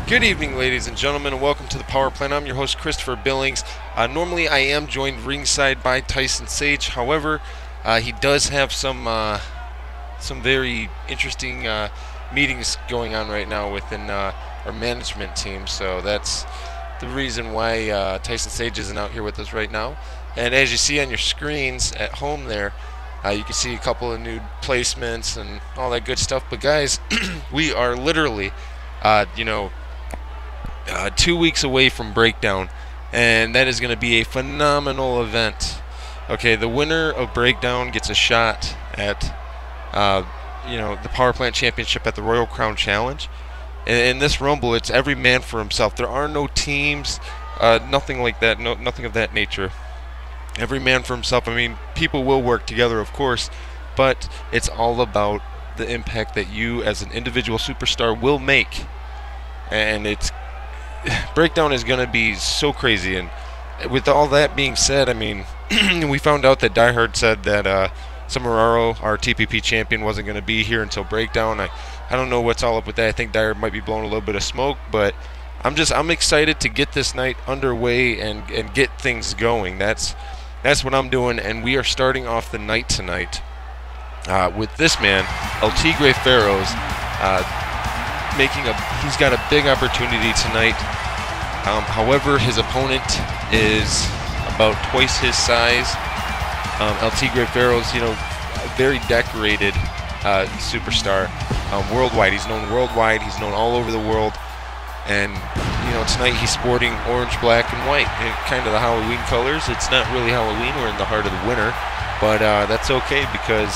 Good evening, ladies and gentlemen, and welcome to the Power Plant. I'm your host, Christopher Billings. Normally, I am joined ringside by Tyson Sage. However, he does have some very interesting meetings going on right now within our management team. So that's the reason why Tyson Sage isn't out here with us right now. And as you see on your screens at home there, you can see a couple of new placements and all that good stuff. But guys, we are literally, 2 weeks away from Breakdown, and that is going to be a phenomenal event. Okay, the winner of Breakdown gets a shot at, the Power Plant Championship at the Royal Crown Challenge. And in this Rumble, it's every man for himself. There are no teams, nothing like that, nothing of that nature. Every man for himself. I mean, people will work together, of course, but it's all about the impact that you as an individual superstar will make. And Breakdown is going to be so crazy. And with all that being said, I mean, we found out that Die Hard said that Samararo, our TPP champion, wasn't going to be here until Breakdown. I don't know what's all up with that. I think Die Hard might be blowing a little bit of smoke, but I'm excited to get this night underway and get things going. That's what I'm doing, and we are starting off the night tonight with this man, El Tigre Pharaohs. He's got a big opportunity tonight. However, his opponent is about twice his size. El Tigre Pharaohs, a very decorated superstar worldwide. He's known worldwide. He's known all over the world. And tonight he's sporting orange, black, and white, kind of the Halloween colors. It's not really Halloween. We're in the heart of the winter, but that's okay because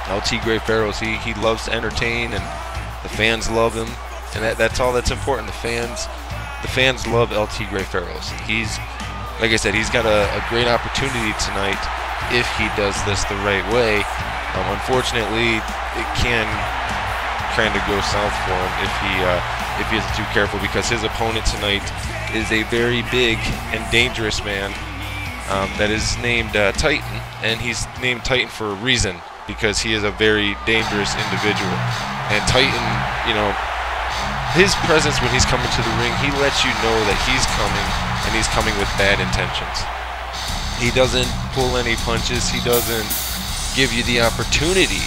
El Tigre Pharaohs, he loves to entertain, and the fans love him, and that's all that's important. The fans love El Tigre Pharaohs. He's, like I said, he's got a great opportunity tonight if he does this the right way. Unfortunately, it can kind of go south for him if he isn't too careful, because his opponent tonight is a very big and dangerous man that is named Titan, and he's named Titan for a reason, because he is a very dangerous individual. And Titan, his presence when he's coming to the ring, he lets you know that he's coming, and he's coming with bad intentions. He doesn't pull any punches. He doesn't give you the opportunity,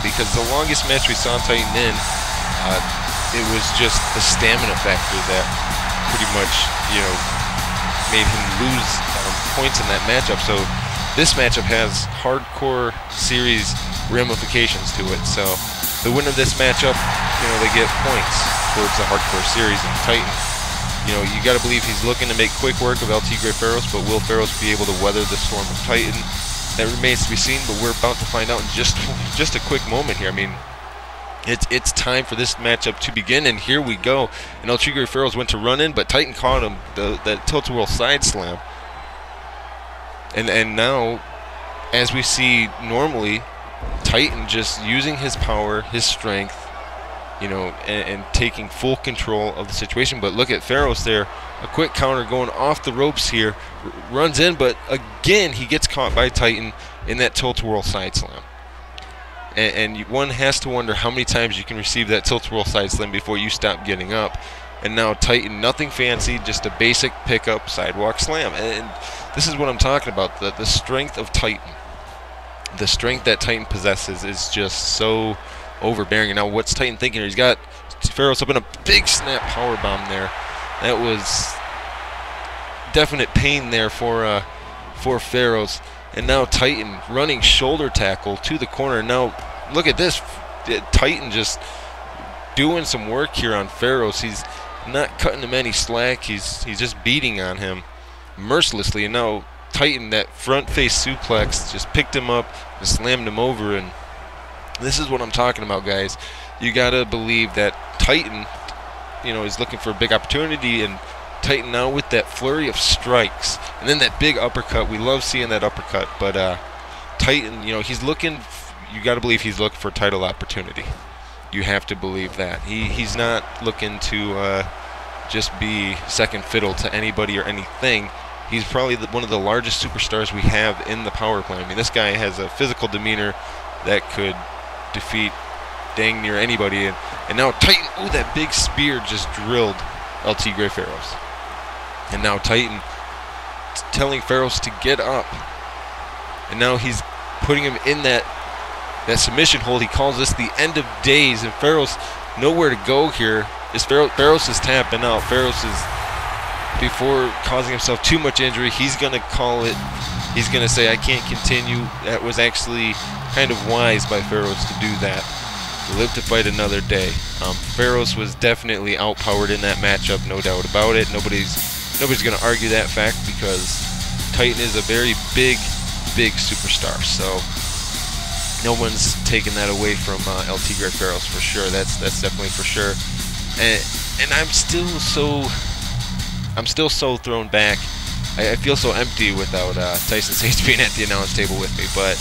because the longest match we saw Titan in, it was just the stamina factor that pretty much, made him lose points in that matchup. So this matchup has hardcore series ramifications to it. So the winner of this matchup, they get points towards the hardcore series. And Titan, you got to believe he's looking to make quick work of El Tigre Pharaohs, but will Pharaohs be able to weather the storm of Titan? That remains to be seen, but we're about to find out in just a quick moment here. I mean, it's time for this matchup to begin, and here we go. And El Tigre Pharaohs went to run in, but Titan caught him, that tilt-a-whirl side slam. And now, as we see normally, Titan just using his power, his strength, and taking full control of the situation. But look at Pharaohs there, a quick counter going off the ropes here, runs in, but again he gets caught by Titan in that tilt-a-whirl side slam. And one has to wonder how many times you can receive that tilt-a-whirl side slam before you stop getting up. And now Titan, nothing fancy, just a basic pickup sidewalk slam. And this is what I'm talking about, the strength of Titan. The strength that Titan possesses is just so overbearing. And now what's Titan thinking here? He's got Pharaohs up in a big snap power bomb there. That was definite pain there for Pharaohs. And now Titan running shoulder tackle to the corner. Now look at this, Titan just doing some work here on Pharaohs. He's not cutting him any slack. He's just beating on him mercilessly. And now Titan, that front face suplex, just picked him up and slammed him over. And this is what I'm talking about, guys. You gotta believe that Titan, is looking for a big opportunity, and Titan now with that flurry of strikes, and then that big uppercut. We love seeing that uppercut, but Titan, he's looking. You got to believe he's looking for a title opportunity. You have to believe that he's not looking to just be second fiddle to anybody or anything. He's probably one of the largest superstars we have in the power plant. I mean, this guy has a physical demeanor that could defeat dang near anybody. And now Titan, oh, that big spear just drilled LT Grey Pharaohs. And now Titan telling Pharaohs to get up. And now he's putting him in that submission hold. He calls this the end of days, and Pharaohs nowhere to go here. Pharaohs is tapping out. Pharaohs is, before causing himself too much injury, he's going to call it. He's going to say, I can't continue. That was actually kind of wise by Pharaohs to do that. Live to fight another day. Pharaohs was definitely outpowered in that matchup, no doubt about it. Nobody's going to argue that fact, because Titan is a very big superstar. So no one's taking that away from LT Grey Pharaohs for sure. That's definitely for sure. And I'm still so thrown back. I feel so empty without Tyson Sage being at the announce table with me. But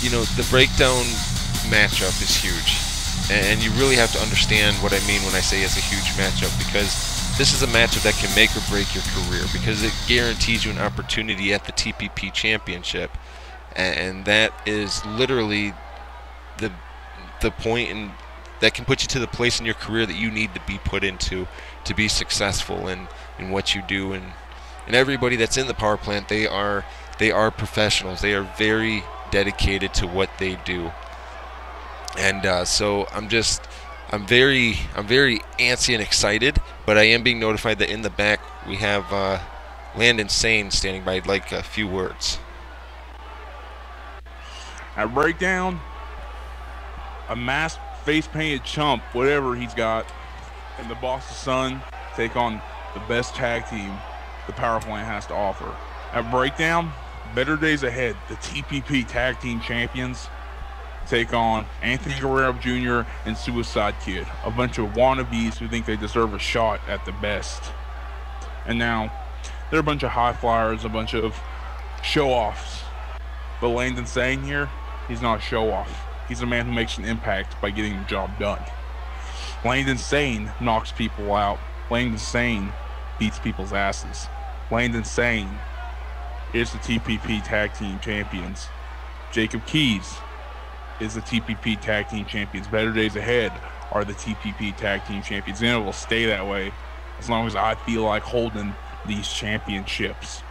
you know, the breakdown matchup is huge, and you really have to understand what I mean when I say it's a huge matchup, because this is a matchup that can make or break your career, because it guarantees you an opportunity at the TPP Championship, and that is literally the point in that can put you to the place in your career that you need to be put into to be successful in what you do. And everybody that's in the power plant, they are professionals. They are very dedicated to what they do. And so I'm very antsy and excited, but I am being notified that in the back we have Landon Sane standing by. I'd like a few words. At breakdown, a masked, face-painted chump, whatever he's got, and the Boss's son take on the best tag team the power plant has to offer. At breakdown, better days ahead. The TPP Tag Team Champions take on Anthony Guerrero Jr. and Suicide Kid, a bunch of wannabes who think they deserve a shot at the best. And now, they're a bunch of high flyers, a bunch of show-offs. But Landon Sane here, he's not a show-off. He's a man who makes an impact by getting the job done. Landon Sane knocks people out. Landon Sane beats people's asses. Landon Sane is the TPP Tag Team Champions. Jacob Keys is the TPP Tag Team Champions. Better Days Ahead are the TPP Tag Team Champions, and it will stay that way as long as I feel like holding these championships.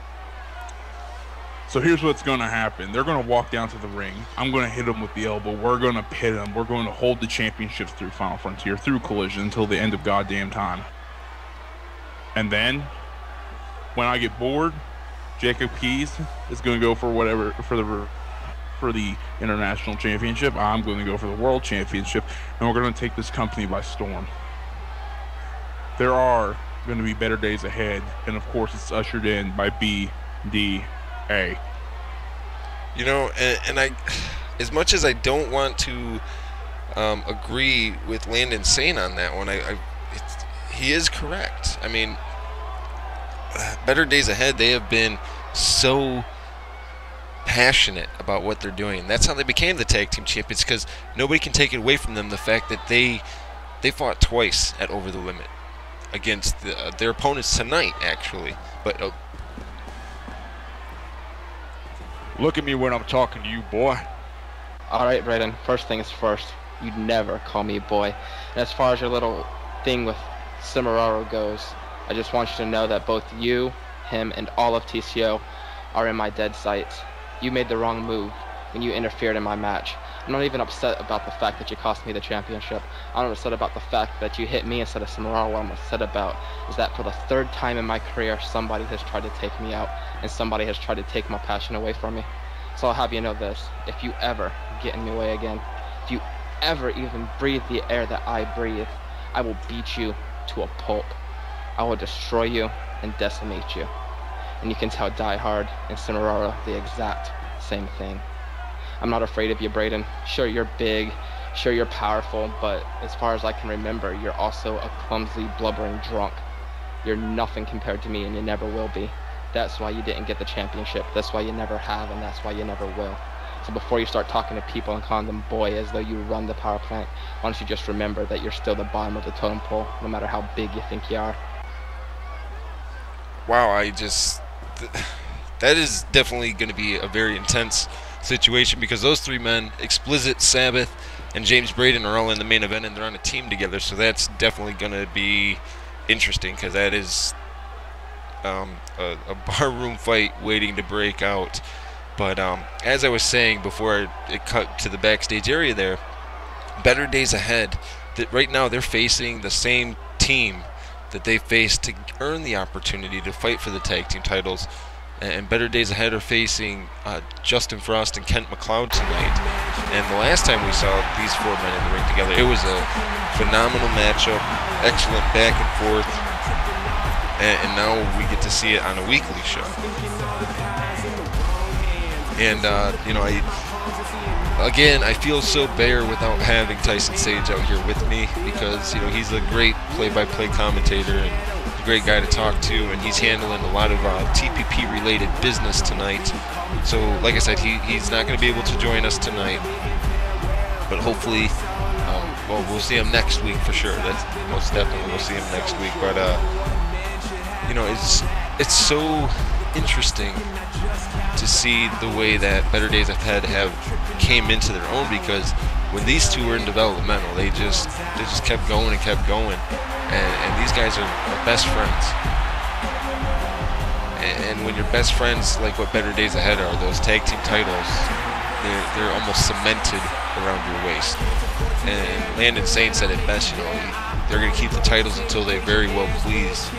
So here's what's going to happen. They're going to walk down to the ring. I'm going to hit them with the elbow. We're going to pit them. We're going to hold the championships through Final Frontier, through Collision, until the end of goddamn time. And then, when I get bored, Jacob Keys is going to go for whatever, for the international championship. I'm going to go for the world championship, and we're going to take this company by storm. There are going to be better days ahead, and of course it's ushered in by BDA. You know, and I, as much as I don't want to agree with Landon Sane on that one, he is correct. I mean, Better Days Ahead, they have been so passionate about what they're doing. That's how they became the tag team champions, because nobody can take it away from them, the fact that they fought twice at Over the Limit against their opponents tonight, actually. But look at me when I'm talking to you, boy. Alright, Brayden, first things first, you'd never call me boy. And as far as your little thing with Cimararo goes, I just want you to know that both you, him, and all of TCO are in my dead sights. You made the wrong move when you interfered in my match. I'm not even upset about the fact that you cost me the championship. I'm upset about the fact that you hit me instead of Cimararo. What I'm upset about is that for the third time in my career, somebody has tried to take me out, and somebody has tried to take my passion away from me. So I'll have you know this: if you ever get in my way again, if you ever even breathe the air that I breathe, I will beat you to a pulp. I will destroy you and decimate you. And you can tell Die Hard and Cimararo the exact same thing. I'm not afraid of you, Brayden. Sure, you're big, sure, you're powerful, but as far as I can remember, you're also a clumsy, blubbering drunk. You're nothing compared to me, and you never will be. That's why you didn't get the championship. That's why you never have, and that's why you never will. So before you start talking to people and calling them boy as though you run the power plant, why don't you just remember that you're still the bottom of the totem pole, no matter how big you think you are. Wow, that is definitely going to be a very intense situation, because those three men, Explicit, Sabbath, and James Braden, are all in the main event, and they're on a team together. So that's definitely going to be interesting, because that is a barroom fight waiting to break out. But as I was saying before it cut to the backstage area there, better days ahead. That right now they're facing the same team that they faced to earn the opportunity to fight for the tag team titles. And better days ahead are facing Justin Frost and Kent McLeod tonight. And the last time we saw these four men in the ring together, it was a phenomenal matchup, excellent back and forth. And now we get to see it on a weekly show. And, you know, I feel so bare without having Tyson Sage out here with me, because, you know, he's a great play-by-play commentator and a great guy to talk to, and he's handling a lot of TPP-related business tonight. So, like I said, he's not going to be able to join us tonight, but hopefully, well, we'll see him next week for sure. That's most definitely, we'll see him next week. But, you know, it's so interesting to see the way that Better Days Ahead have came into their own, because when these two were in developmental, they just kept going and kept going, and these guys are best friends. And when you're best friends, like what Better Days Ahead are, those tag team titles, they're almost cemented around your waist. And Landon Sane said it best, you know, they're going to keep the titles until they very well please.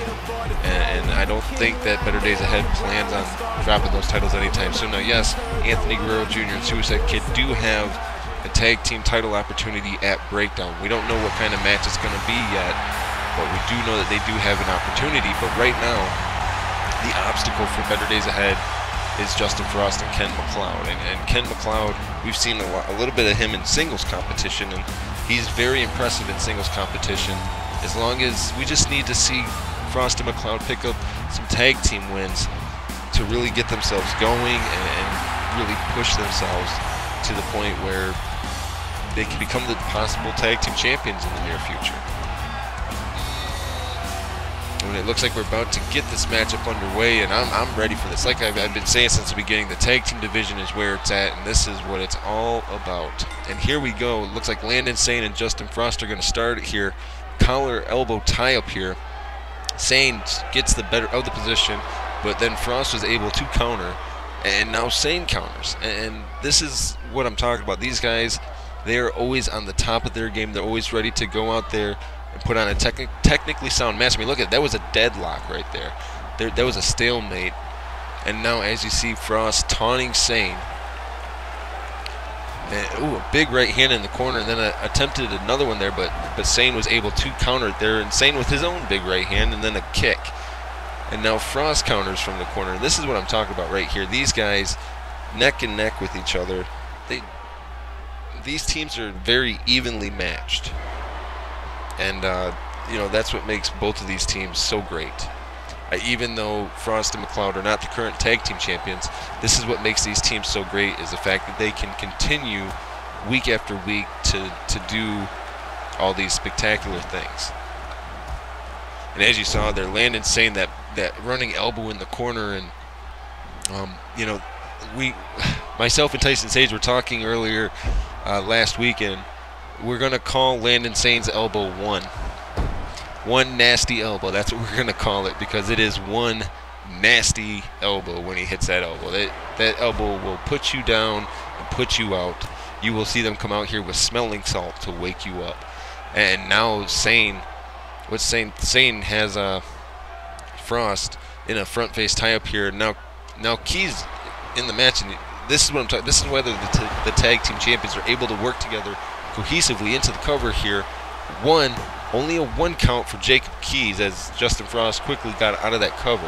And I don't think that Better Days Ahead plans on dropping those titles anytime soon. Now, yes, Anthony Guerrero Jr. and Suicide Kid do have a tag team title opportunity at Breakdown. We don't know what kind of match it's going to be yet, but we do know that they do have an opportunity. But right now, the obstacle for Better Days Ahead is Justin Frost and Kent McLeod. And Kent McLeod, we've seen a little bit of him in singles competition, and he's very impressive in singles competition. As long as we just need to see Frost and McLeod pick up some tag team wins to really get themselves going and really push themselves to the point where they can become the possible tag team champions in the near future. And it looks like we're about to get this matchup underway, and I'm ready for this. Like I've been saying since the beginning, the tag team division is where it's at, and this is what it's all about. And here we go. It looks like Landon Sane and Justin Frost are going to start it here. Collar elbow tie up here. Sane gets the better of the position, but then Frost was able to counter, and now Sane counters. And this is what I'm talking about. These guys, they are always on the top of their game. They're always ready to go out there and put on a technically sound match. I mean, look at that, was a deadlock right there. That was a stalemate. And now, as you see, Frost taunting Sane. And, ooh, a big right hand in the corner, and then attempted another one there, but Sane was able to counter it there, and Sane with his own big right hand, and then a kick. And now Frost counters from the corner. And this is what I'm talking about right here. These guys, neck and neck with each other. These teams are very evenly matched. And, you know, that's what makes both of these teams so great. Even though Frost and McLeod are not the current tag team champions, this is what makes these teams so great, is the fact that they can continue week after week to do all these spectacular things. And as you saw there, Landon saying that running elbow in the corner, and you know, myself and Tyson Sage were talking earlier last weekend. We're gonna call Landon Sane's elbow one nasty elbow. That's what we're gonna call it, because it is one nasty elbow when he hits that elbow. That elbow will put you down and put you out. You will see them come out here with smelling salt to wake you up. And now Sane has Frost in a front face tie up here. Now Key's in the match, and this is what I'm talking. This is whether the tag team champions are able to work together cohesively into the cover here. Only a one count for Jacob Keys, as Justin Frost quickly got out of that cover.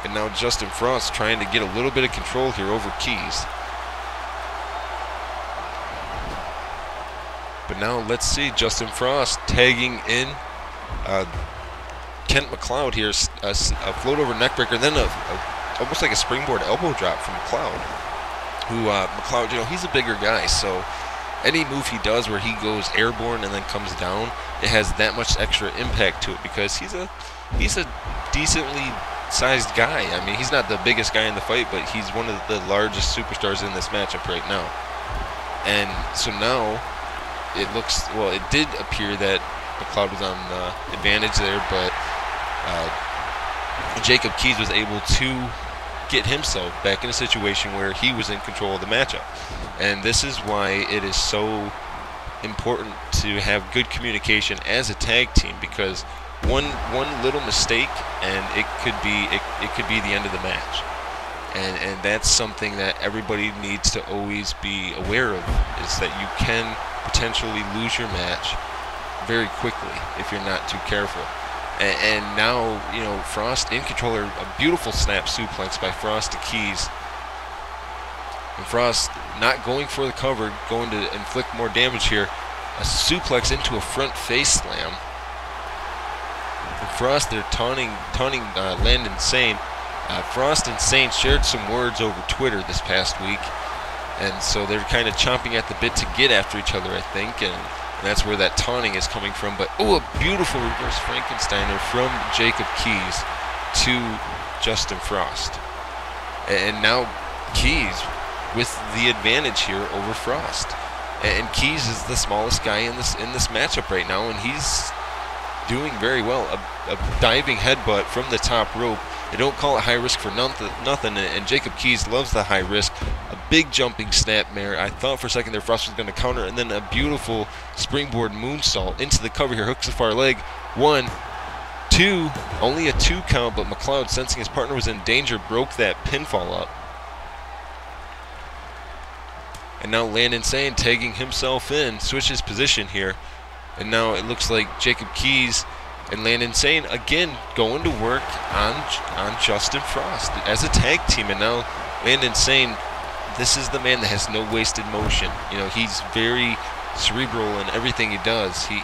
And now Justin Frost trying to get a little bit of control here over Keys. But now let's see Justin Frost tagging in Kent McLeod here. A float over neckbreaker, and then almost like a springboard elbow drop from McLeod. McLeod, you know, he's a bigger guy, so any move he does where he goes airborne and then comes down, it has that much extra impact to it, because he's a decently sized guy. I mean, he's not the biggest guy in the fight, but he's one of the largest superstars in this matchup right now. And so now it looks, well, it did appear that McLeod was on the advantage there, but Jacob Keyes was able to get himself back in a situation where he was in control of the matchup. And this is why it is so important to have good communication as a tag team, because one little mistake and it could be the end of the match. And that's something that everybody needs to always be aware of, is that you can potentially lose your match very quickly if you're not too careful. And now, you know, Frost in controller, a beautiful snap suplex by Frost to Keyes. And Frost not going for the cover, going to inflict more damage here. A suplex into a front face slam. And Frost, they're taunting Landon Sane. Frost and Sane shared some words over Twitter this past week. And so they're kind of chomping at the bit to get after each other, I think. And that's where that taunting is coming from. But, oh, a beautiful reverse Frankensteiner from Jacob Keyes to Justin Frost. And now Keyes with the advantage here over Frost. And Keyes is the smallest guy in this matchup right now, and he's doing very well. A diving headbutt from the top rope. They don't call it high risk for nothing, and Jacob Keyes loves the high risk. A big jumping snapmare. I thought for a second there Frost was going to counter, and then a beautiful springboard moonsault into the cover here. Hooks the far leg. 1, 2, only a 2 count, but McLeod, sensing his partner was in danger, broke that pinfall up. And now Landon Sane tagging himself in, switches position here. And now it looks like Jacob Keyes and Landon Sane again going to work on Justin Frost as a tag team. And now Landon Sane, this is the man that has no wasted motion. You know, he's very cerebral in everything he does. He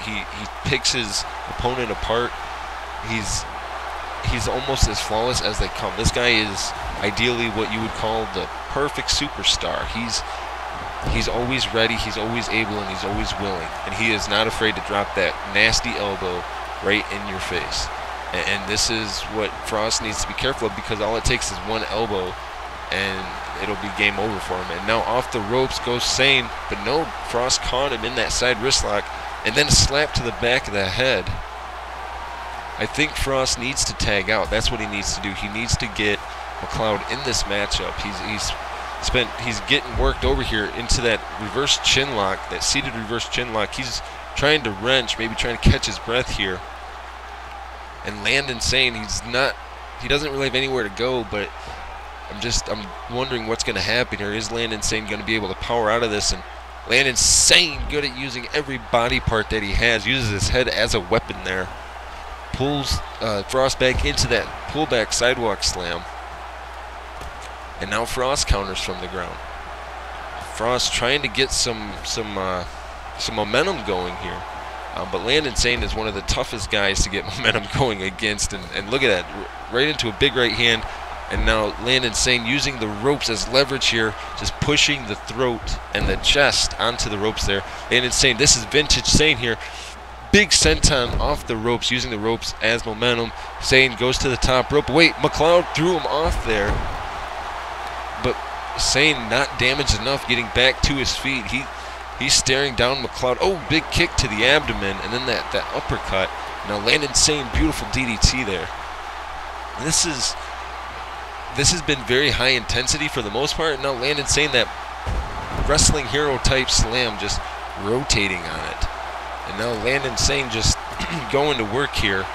picks his opponent apart. He's almost as flawless as they come. This guy is ideally what you would call the perfect superstar. He's always ready, he's always able, and he's always willing. And he is not afraid to drop that nasty elbow right in your face. And this is what Frost needs to be careful of, because all it takes is one elbow and it'll be game over for him. And now off the ropes goes Sane, but no, Frost caught him in that side wrist lock, and then a slap to the back of the head. I think Frost needs to tag out. That's what he needs to do. He needs to get McLeod in this matchup. He's getting worked over here into that reverse chin lock, that seated reverse chin lock. He's trying to wrench, maybe trying to catch his breath here. And Landon Sane, he doesn't really have anywhere to go, but I'm wondering what's going to happen here. Is Landon Sane going to be able to power out of this? And Landon Sane, good at using every body part that he has, uses his head as a weapon there. Pulls Frost back into that pullback sidewalk slam. And now Frost counters from the ground. Frost trying to get some momentum going here. But Landon Sane is one of the toughest guys to get momentum going against. And look at that, right into a big right hand. And now Landon Sane using the ropes as leverage here, just pushing the throat and the chest onto the ropes there. Landon Sane, this is vintage Sane here. Big senton off the ropes, using the ropes as momentum. Sane goes to the top rope. Wait, McLeod threw him off there. But Sane not damaged enough, getting back to his feet. He's staring down McLeod. Oh, big kick to the abdomen, and then that uppercut. Now Landon Sane, beautiful DDT there. This has been very high intensity for the most part. Now Landon Sane, that wrestling hero type slam, just rotating on it. And now Landon Sane just going to work here.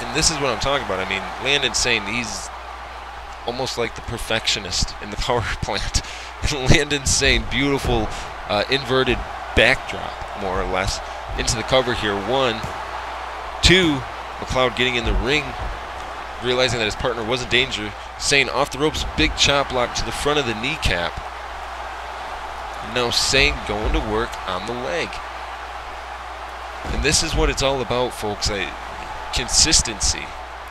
And this is what I'm talking about. I mean, Landon Sane, he's almost like the perfectionist in the power plant. And Landon Sane, beautiful inverted backdrop, more or less, into the cover here. 1, 2, McLeod getting in the ring, realizing that his partner was in danger. Sane off the ropes, big chop block to the front of the kneecap. Now Sane going to work on the leg. And this is what it's all about, folks. Consistency.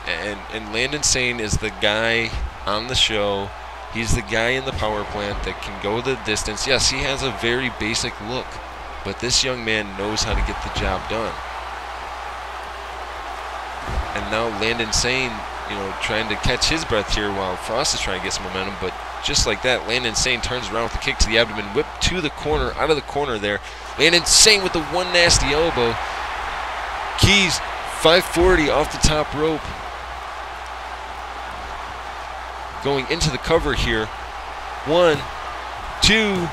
And Landon Sane is the guy on the show. He's the guy in the power plant that can go the distance. Yes, he has a very basic look, but this young man knows how to get the job done. And now Landon Sane, you know, trying to catch his breath here while Frost is trying to get some momentum. But just like that, Landon Sane turns around with a kick to the abdomen, whip to the corner, out of the corner there. Landon Sane with the one nasty elbow. Keys, 540 off the top rope. Going into the cover here. 1, 2,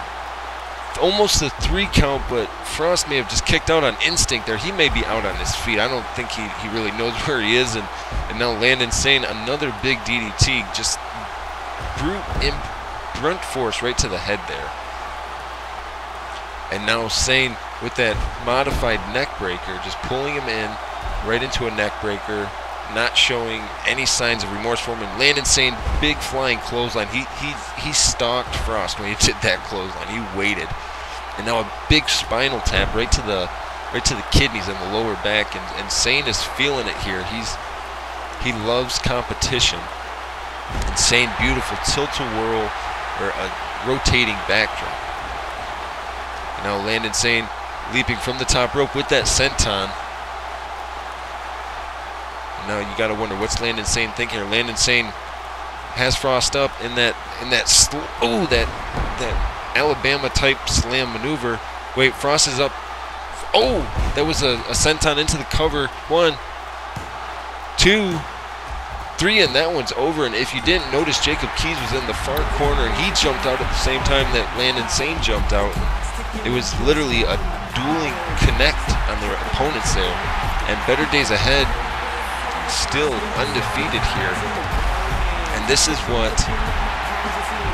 almost a 3 count, but Frost may have just kicked out on instinct there. He may be out on his feet. I don't think he really knows where he is. And now Landon Sane, another big DDT, just brunt force right to the head there. And now Sane with that modified neck breaker, just pulling him in right into a neck breaker, not showing any signs of remorse for him. And Landon Sane, big flying clothesline. He stalked Frost when he did that clothesline. He waited. And now a big spinal tap right to the kidneys and the lower back. And Sane is feeling it here. He loves competition. And Sane, beautiful tilt-a-whirl or a rotating backdrop. And now Landon Sane leaping from the top rope with that senton. Now you got to wonder, what's Landon Sane thinking here? Landon Sane has Frost up in that Alabama type slam maneuver. Wait, Frost is up. Oh, that was a senton into the cover. 1, 2, 3, and that one's over. And if you didn't notice, Jacob Keys was in the far corner and he jumped out at the same time that Landon Sane jumped out. It was literally a dueling connect on their opponents there. And better days ahead, still undefeated here. And this is what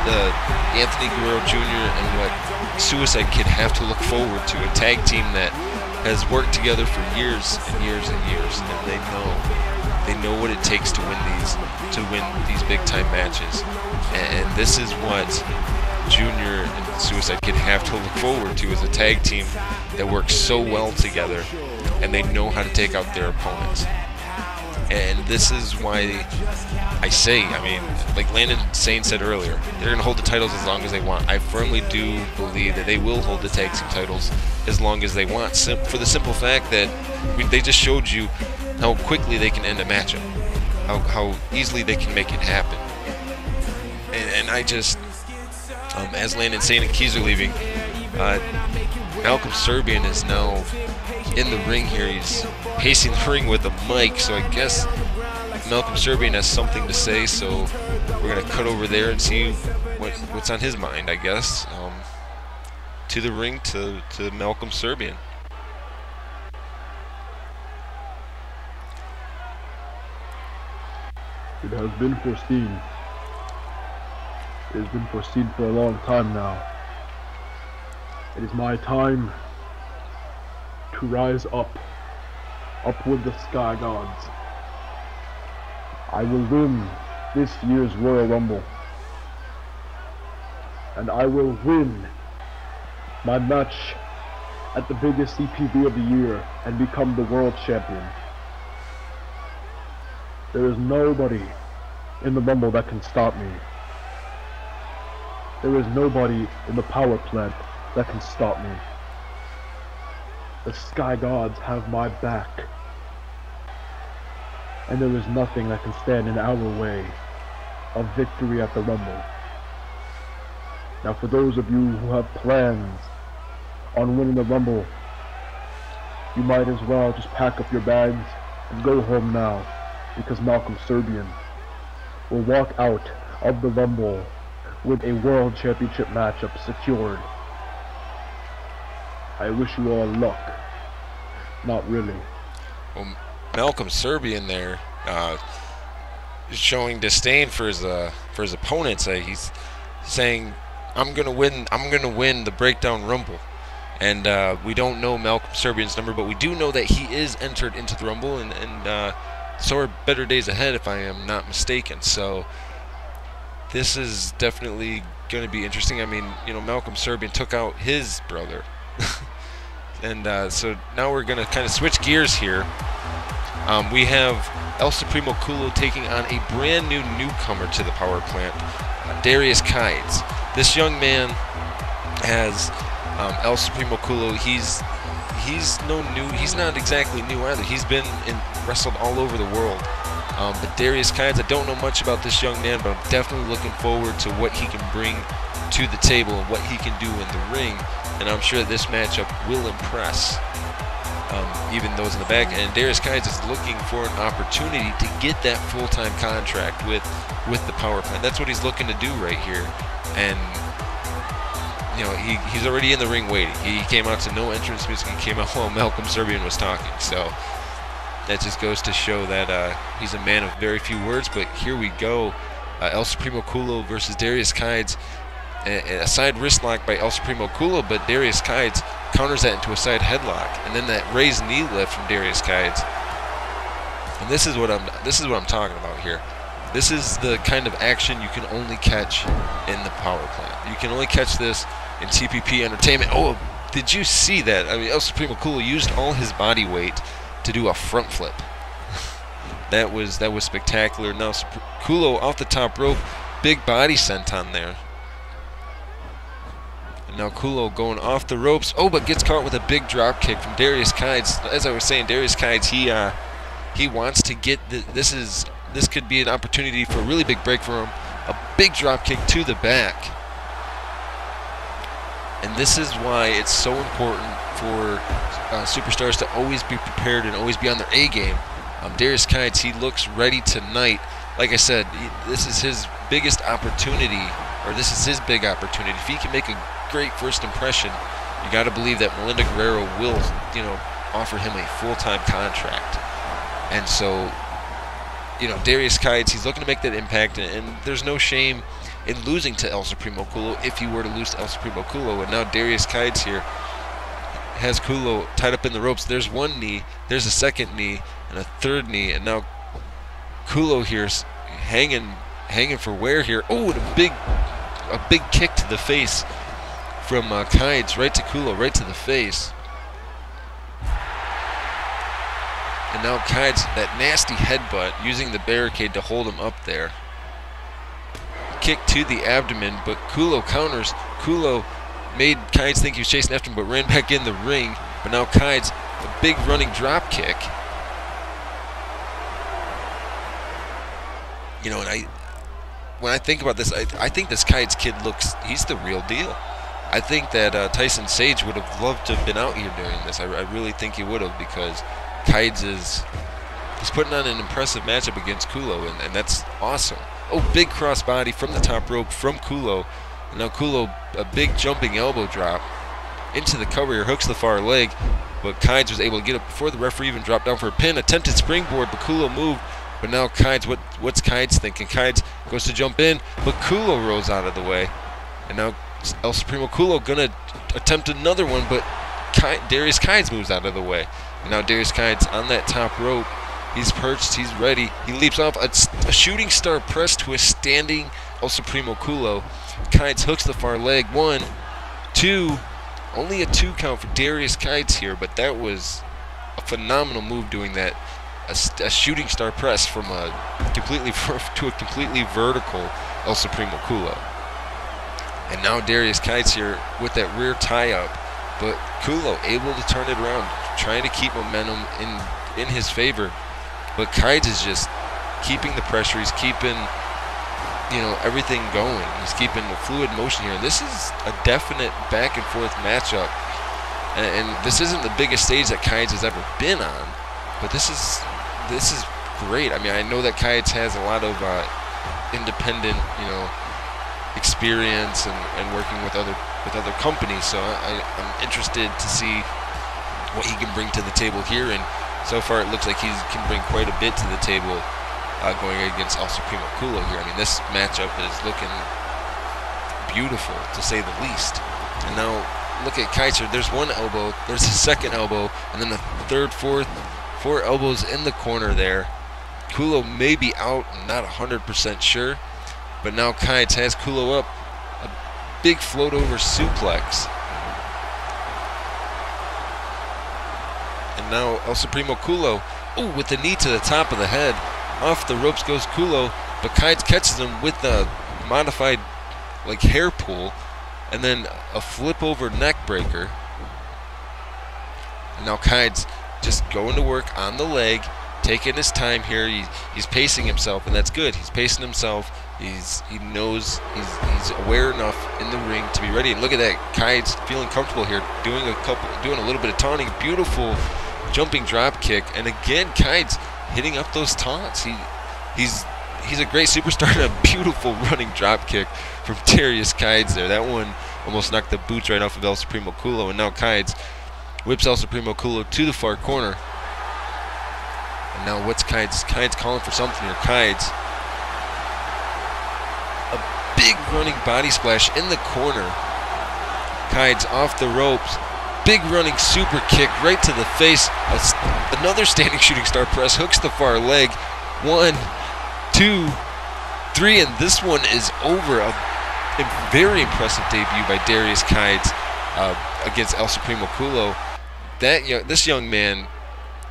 the Anthony Guerrero Jr. and what Suicide Kid have to look forward to. A tag team that has worked together for years and years and years, and they know what it takes to win these big time matches. And this is what Junior and Suicide Kid have to look forward to, as a tag team that works so well together, and they know how to take out their opponents. And this is why I say, I mean, like Landon Sane said earlier, they're going to hold the titles as long as they want. I firmly do believe that they will hold the tag team titles as long as they want, for the simple fact that they just showed you how quickly they can end a matchup, how easily they can make it happen. And I just, as Landon Sane and Keys are leaving, Malcolm Serbian is now in the ring here. He's pacing the ring with a mic, so I guess Malcolm Serbian has something to say, so we're going to cut over there and see what's on his mind, I guess. To the ring, to Malcolm Serbian. It has been foreseen. It has been foreseen for a long time now. It is my time to rise up with the sky gods. I will win this year's Royal Rumble, and I will win my match at the biggest CPV of the year and become the world champion. There is nobody in the Rumble that can stop me. There is nobody in the power plant that can stop me. The Sky Gods have my back, and there is nothing that can stand in our way of victory at the Rumble. Now, for those of you who have plans on winning the Rumble, you might as well just pack up your bags and go home now, because Malcolm Serbian will walk out of the Rumble with a World Championship matchup secured. I wish you all luck. Not really. Well, Malcolm Serbian there showing disdain for his opponents. He's saying, I'm gonna win the Breakdown Rumble. And we don't know Malcolm Serbian's number, but we do know that he is entered into the Rumble, and so are better days ahead, if I am not mistaken. So this is definitely going to be interesting. I mean, you know, Malcolm Serbian took out his brother. And so now we're going to kind of switch gears here. We have El Supremo Culo taking on a brand new newcomer to the power plant, Darius Kides. This young man has El Supremo Culo. he's not exactly new either. He's been wrestled all over the world. But Darius Kides, I don't know much about this young man, but I'm definitely looking forward to what he can bring to the table and what he can do in the ring. And I'm sure this matchup will impress even those in the back. And Darius Kides is looking for an opportunity to get that full-time contract with the power plant. That's what he's looking to do right here. And you know, he's already in the ring waiting. He came out to no entrance music. He came out while Malcolm Serbian was talking. So that just goes to show that he's a man of very few words. But here we go. El Supremo Culo versus Darius Kides. A side wrist lock by El Supremo Culo, but Darius Kides counters that into a side headlock, and then that raised knee lift from Darius Kides. And this is what I'm talking about here. This is the kind of action you can only catch in the power plant. You can only catch this in TPP Entertainment. Oh, did you see that? I mean, El Supremo Culo used all his body weight to do a front flip. that was spectacular. Now Culo off the top rope, big body senton there. And now Culo going off the ropes. Oh, but gets caught with a big drop kick from Darius Kides. As I was saying, Darius Kides, he wants to get this could be an opportunity for a really big break for him. A big drop kick to the back. And this is why it's so important for superstars to always be prepared and always be on their A game. Darius Kides, he looks ready tonight. Like I said, this is his biggest opportunity, or this is his big opportunity. If he can make a great first impression, you got to believe that Melinda Guerrero will, you know, offer him a full-time contract. And so, you know, Darius Kides, he's looking to make that impact, and there's no shame in losing to El Supremo Culo if you were to lose to El Supremo Culo. And now Darius Kides here has Culo tied up in the ropes. There's one knee, there's a second knee, and a third knee, and now Culo here's hanging for wear here. Oh, and a big kick to the face from Kides, right to Culo, right to the face. And now Kides, that nasty headbutt, using the barricade to hold him up there. Kick to the abdomen, but Culo counters. Culo made Kides think he was chasing after him, but ran back in the ring. But now Kides, a big running drop kick. You know, and when I think about this, I think this Kides kid he's the real deal. I think that Tyson Sage would have loved to have been out here during this. I really think he would have, because Kides he's putting on an impressive matchup against Culo, and that's awesome. Oh, big crossbody from the top rope from Culo. And now Culo, a big jumping elbow drop into the cover here, hooks the far leg, but Kides was able to get up before the referee even dropped down for a pin. Attempted springboard, but Culo moved. But now Kides, what's Kides thinking? Kides goes to jump in, but Culo rolls out of the way. And now El Supremo Culo gonna attempt another one, but Darius Kides moves out of the way. And now Darius Kides on that top rope. He's perched, he's ready. He leaps off a shooting star press to a standing El Supremo Culo. Kides hooks the far leg. 1, 2, only a 2 count for Darius Kides here, but that was a phenomenal move doing that. A shooting star press from a completely vertical El Supremo Culo. And now Darius Kides here with that rear tie-up, but Culo able to turn it around, trying to keep momentum in his favor. But Kides is just keeping the pressure. He's keeping, you know, everything going. He's keeping the fluid motion here. This is a definite back and forth matchup, and this isn't the biggest stage that Kides has ever been on, but this is great. I mean, I know that Kides has a lot of independent, you know, experience and working with other companies, so I'm interested to see what he can bring to the table here. And so far, it looks like he can bring quite a bit to the table going against El Supremo Culo here. I mean, this matchup is looking beautiful, to say the least. And now, look at Kides here. There's one elbow, there's a second elbow, and then the third, four elbows in the corner there. Culo may be out, not 100% sure, but now Kides has Culo up. A big float over suplex. And now El Supremo Culo, oh, with the knee to the top of the head. Off the ropes goes Culo, but Kides catches him with the modified, like, hair pull, and then a flip over neck breaker. And now Kai's just going to work on the leg, taking his time here. He's pacing himself, and that's good. He's pacing himself. He knows he's aware enough in the ring to be ready. And look at that, Kai's feeling comfortable here, doing a little bit of taunting, beautiful jumping drop kick, and again Kai's hitting up those taunts. He's a great superstar and a beautiful running drop kick from Darius Kai's there. That one almost knocked the boots right off of El Supremo Culo, and now Kai's whips El Supremo Culo to the far corner. And now what's Kai's? Kai's calling for something here. Kai's a big running body splash in the corner. Kai's off the ropes. Big running super kick right to the face. Another standing shooting star press. Hooks the far leg. 1, 2, 3, and this one is over. A very impressive debut by Darius Kai's against El Supremo Culo. This young man,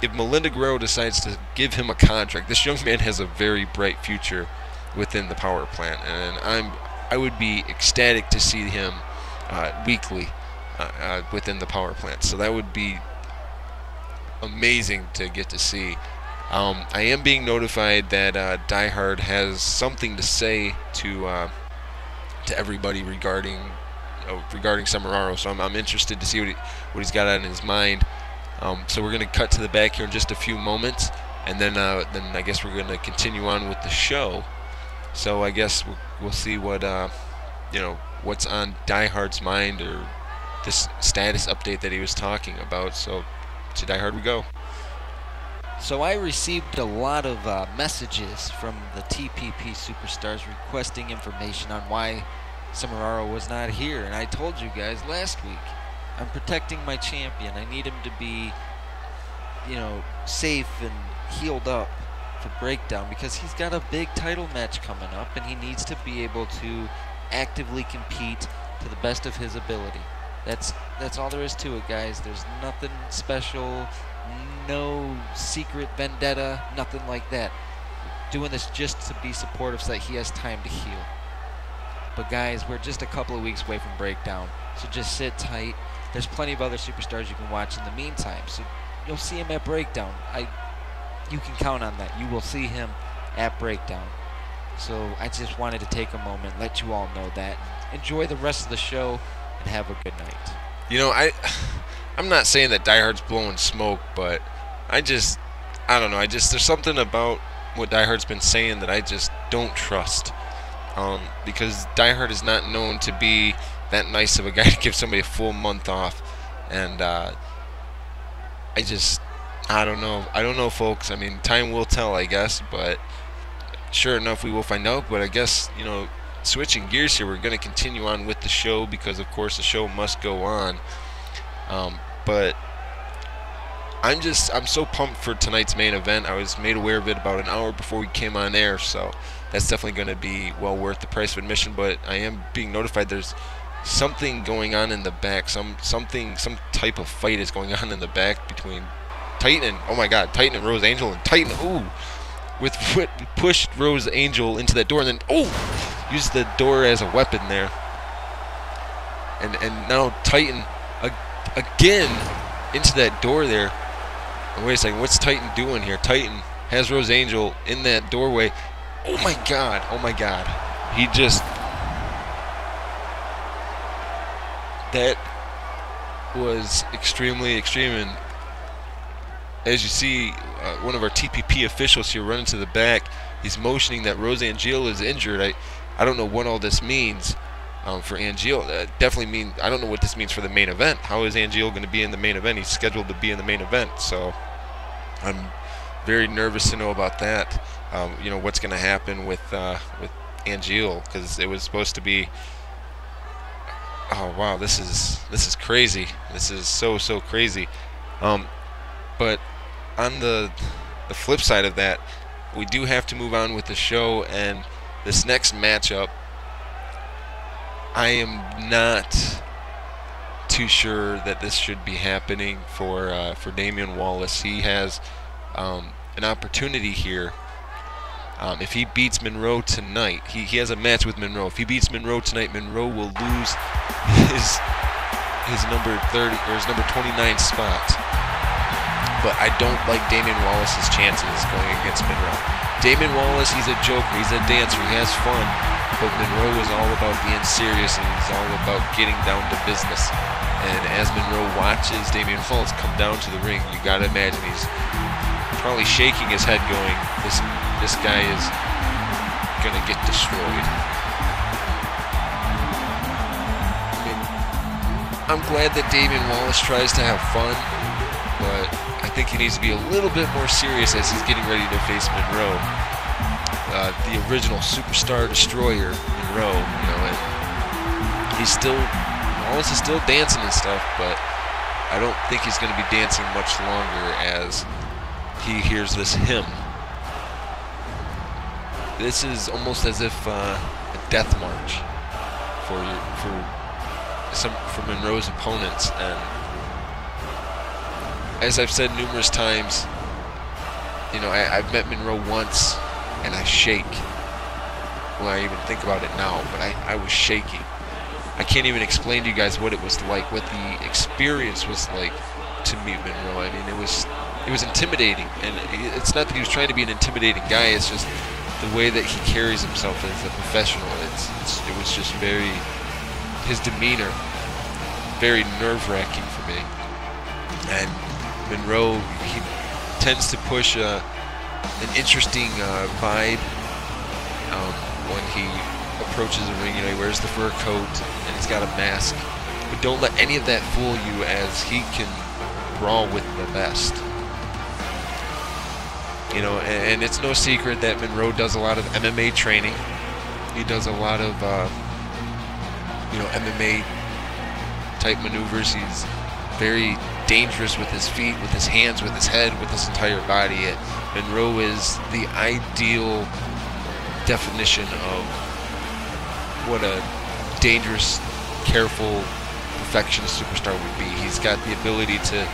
if Melinda Guerrero decides to give him a contract, this young man has a very bright future within the power plant, and I would be ecstatic to see him weekly within the power plant. So that would be amazing to get to see. I am being notified that Die Hard has something to say to everybody regarding Semeraro, so I'm interested to see what he's got on his mind. So we're going to cut to the back here in just a few moments, and then I guess we're going to continue on with the show. So I guess we'll see what what's on Die Hard's mind, or this status update that he was talking about. So to Die Hard we go. So I received a lot of messages from the TPP superstars requesting information on why Semeraro was not here, and I told you guys last week, I'm protecting my champion. I need him to be, safe and healed up for Breakdown, because he's got a big title match coming up, and he needs to be able to actively compete to the best of his ability. That's all there is to it, guys. There's nothing special, no secret vendetta, nothing like that. We're doing this just to be supportive so that he has time to heal. But guys, we're just a couple of weeks away from Breakdown, so just sit tight. There's plenty of other superstars you can watch in the meantime, so you'll see him at Breakdown. You can count on that. You will see him at Breakdown. So I just wanted to take a moment, let you all know that. Enjoy the rest of the show, and have a good night. I'm not saying that Die Hard's blowing smoke, but I don't know. There's something about what Die Hard's been saying that I just don't trust. Because Die Hard is not known to be that nice of a guy to give somebody a full month off, and I don't know. I don't know, folks. I mean, time will tell, I guess, but sure enough, we will find out. But I guess, switching gears here, we're going to continue on with the show, because of course the show must go on. But I'm so pumped for tonight's main event. I was made aware of it about an hour before we came on air, so that's definitely going to be well worth the price of admission. But I am being notified there's something going on in the back. Some type of fight is going on in the back between Titan and Rose Angel, and Titan, pushed Rose Angel into that door, and then used the door as a weapon there. And now Titan again into that door there. And wait a second, what's Titan doing here? Titan has Rose Angel in that doorway. Oh my god. He just... That was extremely extreme. And as you see, one of our TPP officials here running to the back. He's motioning that Rose Angel is injured. I don't know what all this means for Angel. I don't know what this means for the main event. How is Angel going to be in the main event? He's scheduled to be in the main event, so I'm very nervous to know about that. What's going to happen with Angel, because it was supposed to be. Oh wow, this is crazy. This is so crazy. But on the flip side of that, we do have to move on with the show, and this next matchup, I am not too sure that this should be happening for Damian Wallace. He has an opportunity here. If he beats Monroe tonight, he has a match with Monroe. If he beats Monroe tonight, Monroe will lose his number 30 or his number 29 spot. but I don't like Damian Wallace's chances going against Monroe. Damian Wallace, he's a joker, he's a dancer, he has fun, but Monroe is all about being serious, and he's all about getting down to business. And as Monroe watches Damian Wallace come down to the ring, you gotta imagine he's probably shaking his head going, this guy is gonna get destroyed. I mean, I'm glad that Damian Wallace tries to have fun, but I think he needs to be a little bit more serious as he's getting ready to face Monroe. The original superstar destroyer, Monroe, you know, and Wallace is still dancing and stuff, but I don't think he's going to be dancing much longer as he hears this hymn. This is almost as if a death march for Monroe's opponents, and as I've said numerous times, you know, I've met Monroe once, and I shake when I even think about it now, but I was shaking. I can't even explain to you guys what it was like, what the experience was like to meet Monroe. I mean, it was intimidating, and it's not that he was trying to be an intimidating guy, it's just the way that he carries himself as a professional. It was just his demeanor, very nerve-wracking for me. And Monroe, he tends to push an interesting vibe when he approaches the ring. You know, he wears the fur coat and he's got a mask. But don't let any of that fool you, as he can brawl with the best. You know, and it's no secret that Monroe does a lot of MMA training. He does a lot of, you know, MMA type maneuvers. He's very dangerous with his feet, with his hands, with his head, with his entire body. Monroe is the ideal definition of what a dangerous, careful, perfectionist superstar would be. He's got the ability to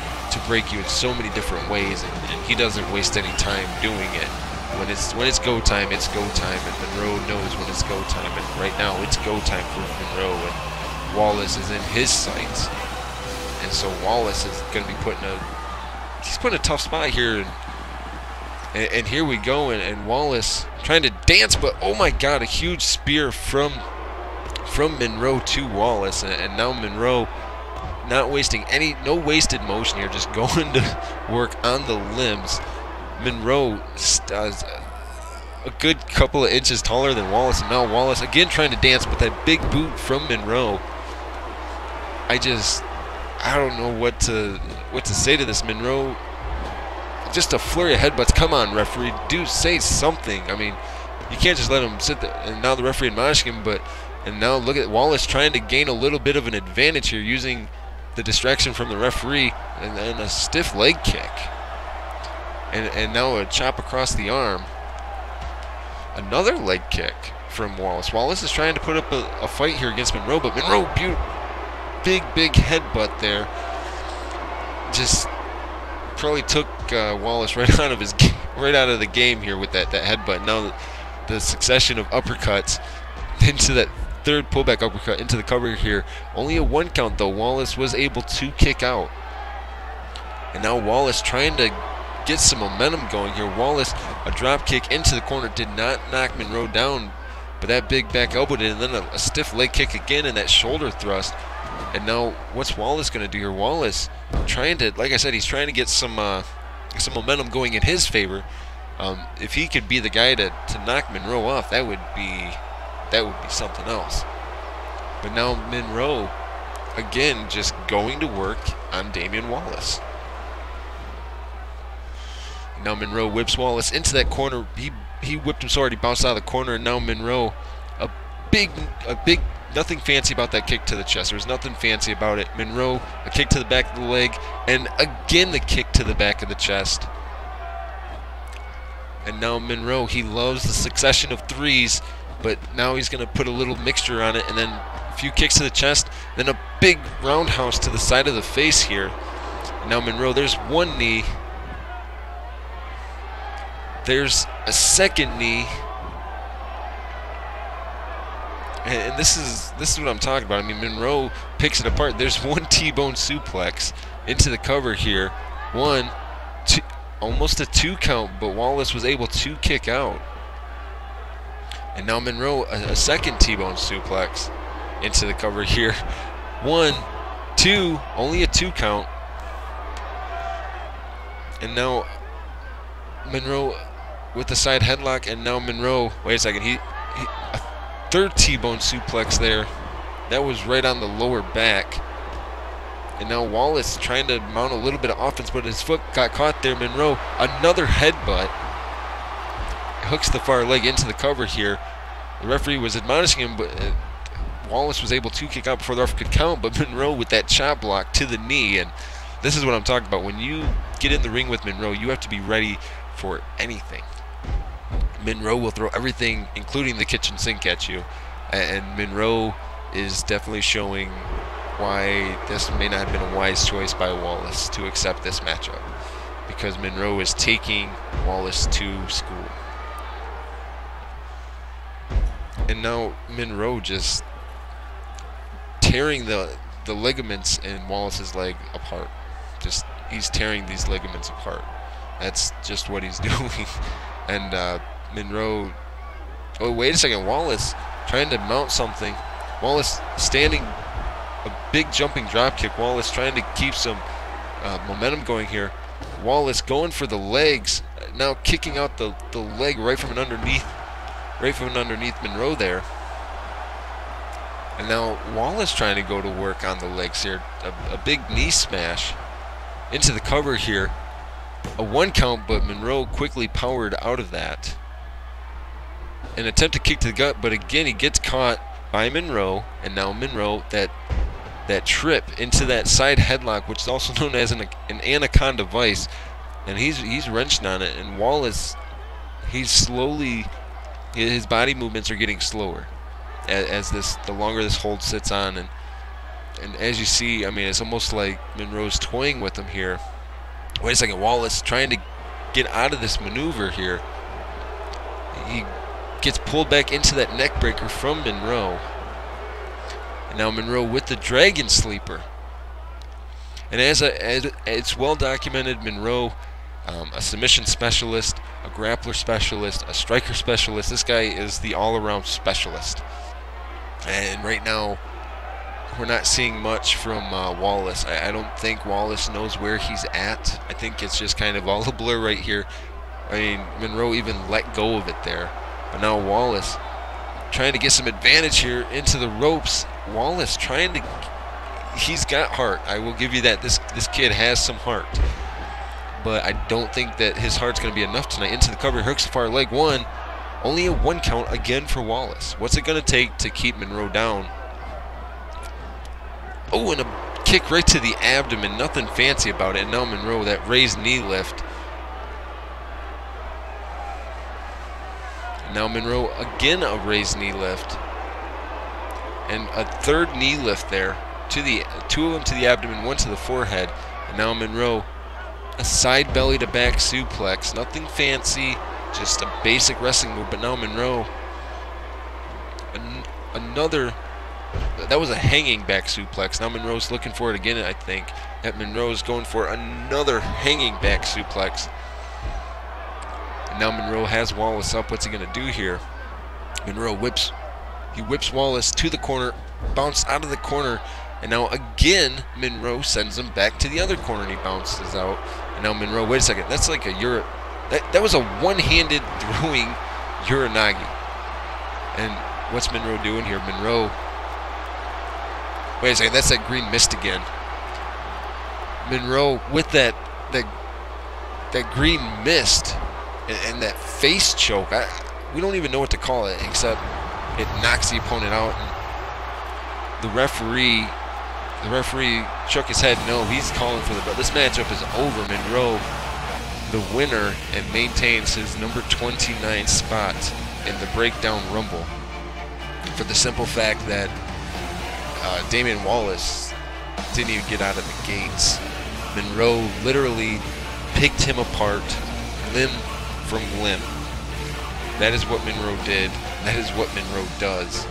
break you in so many different ways, and he doesn't waste any time doing it. When it's go time, it's go time, and Monroe knows when it's go time, and right now it's go time for Monroe, and Wallace is in his sights. And so Wallace is going to be putting a tough spot here, and here we go, and Wallace trying to dance, but oh my God, a huge spear from Monroe to Wallace, and now Monroe not wasting no wasted motion here, just going to work on the limbs. Monroe does a good couple of inches taller than Wallace, and now Wallace again trying to dance, but that big boot from Monroe. I don't know what to say to this. Monroe, just a flurry of headbutts. Come on, referee, say something. I mean, you can't just let him sit there. And now the referee admonishing him, and now look at Wallace trying to gain a little bit of an advantage here, using the distraction from the referee and a stiff leg kick. And now a chop across the arm. Another leg kick from Wallace. Wallace is trying to put up a fight here against Monroe, but Monroe, big headbutt there. Just probably took Wallace right out of the game here with that headbutt. Now the succession of uppercuts into that third pullback uppercut into the cover here. Only a 1 count though. Wallace was able to kick out. And now Wallace trying to get some momentum going here. Wallace, a drop kick into the corner, did not knock Monroe down, but that big back elbow did, and then a stiff leg kick again, and that shoulder thrust. And now what's Wallace going to do here? Wallace trying to, like I said, he's trying to get some momentum going in his favor. If he could be the guy to knock Monroe off, that would be something else. But now Monroe, again, just going to work on Damian Wallace. Now Monroe whips Wallace into that corner. He whipped him so hard he bounced out of the corner, and now Monroe, a big, nothing fancy about that kick to the chest. There was nothing fancy about it. Monroe, a kick to the back of the leg, and again the kick to the back of the chest. And now Monroe, he loves the succession of threes, but now he's going to put a little mixture on it, and then a few kicks to the chest, then a big roundhouse to the side of the face here. And now Monroe, there's one knee. There's a second knee. And this is what I'm talking about. I mean, Monroe picks it apart. There's one T-bone suplex into the cover here. 1, almost a 2 count, but Wallace was able to kick out. And now Monroe, a second T-bone suplex into the cover here. 1, 2, only a 2 count. And now Monroe with the side headlock, and now Monroe, wait a second, he a third T-bone suplex there. That was right on the lower back. And now Wallace trying to mount a little bit of offense, but his foot got caught there. Monroe, another headbutt. Hooks the far leg into the cover here. The referee was admonishing him, but Wallace was able to kick out before the ref could count, but Monroe with that chop block to the knee. And this is what I'm talking about. When you get in the ring with Monroe, you have to be ready for anything. Monroe will throw everything, including the kitchen sink, at you. And Monroe is definitely showing why this may not have been a wise choice by Wallace to accept this matchup, because Monroe is taking Wallace to school. And now Monroe just tearing the ligaments in Wallace's leg apart. Just, he's tearing these ligaments apart. That's just what he's doing. And Monroe, oh wait a second, Wallace trying to mount something. Wallace standing, a big jumping drop kick. Wallace trying to keep some momentum going here. Wallace going for the legs, now kicking out the leg right from underneath Monroe there. And now Wallace trying to go to work on the legs here. A big knee smash into the cover here. A 1 count, but Monroe quickly powered out of that. An attempt to kick to the gut, but again he gets caught by Monroe, and now Monroe, that trip into that side headlock, which is also known as an anaconda vice, and he's wrenched on it. And Wallace, he's slowly, his body movements are getting slower as the longer this hold sits on, and as you see, I mean, it's almost like Monroe's toying with him here. Wait a second, Wallace trying to get out of this maneuver here. He gets pulled back into that neck breaker from Monroe. And now Monroe with the dragon sleeper. And as it's well documented, Monroe, a submission specialist, a grappler specialist, a striker specialist. This guy is the all-around specialist. And right now, we're not seeing much from Wallace. I don't think Wallace knows where he's at. I think it's just kind of all a blur right here. I mean, Monroe even let go of it there. But now Wallace trying to get some advantage here into the ropes. Wallace trying to, he's got heart. I will give you that. This kid has some heart. But I don't think that his heart's going to be enough tonight. Into the cover, hooks the far leg. 1. Only a 1 count again for Wallace. What's it going to take to keep Monroe down? Oh, and a kick right to the abdomen. Nothing fancy about it. And now Monroe, that raised knee lift. And now Monroe, again a raised knee lift. And a third knee lift there. Two of them to the abdomen, 1 to the forehead. And now Monroe, a side belly to back suplex. Nothing fancy, just a basic wrestling move. But now Monroe, another, that was a hanging back suplex. Now Monroe's looking for it again, I think. That Monroe's going for another hanging back suplex. And now Monroe has Wallace up. What's he going to do here? Monroe whips Wallace to the corner, bounced out of the corner, and now again Monroe sends him back to the other corner, and he bounces out. And now Monroe, wait a second, that's like a that was a one-handed throwing uranagi. And what's Monroe doing here? Monroe, wait a second, that's that green mist again. Monroe with that green mist and that face choke. We don't even know what to call it, except it knocks the opponent out. And the referee shook his head. No, he's calling for this matchup is over. Monroe, the winner, and maintains his number 29 spot in the Breakdown Rumble, for the simple fact that Damian Wallace didn't even get out of the gates. Monroe literally picked him apart, limb from limb. That is what Monroe did. That is what Monroe does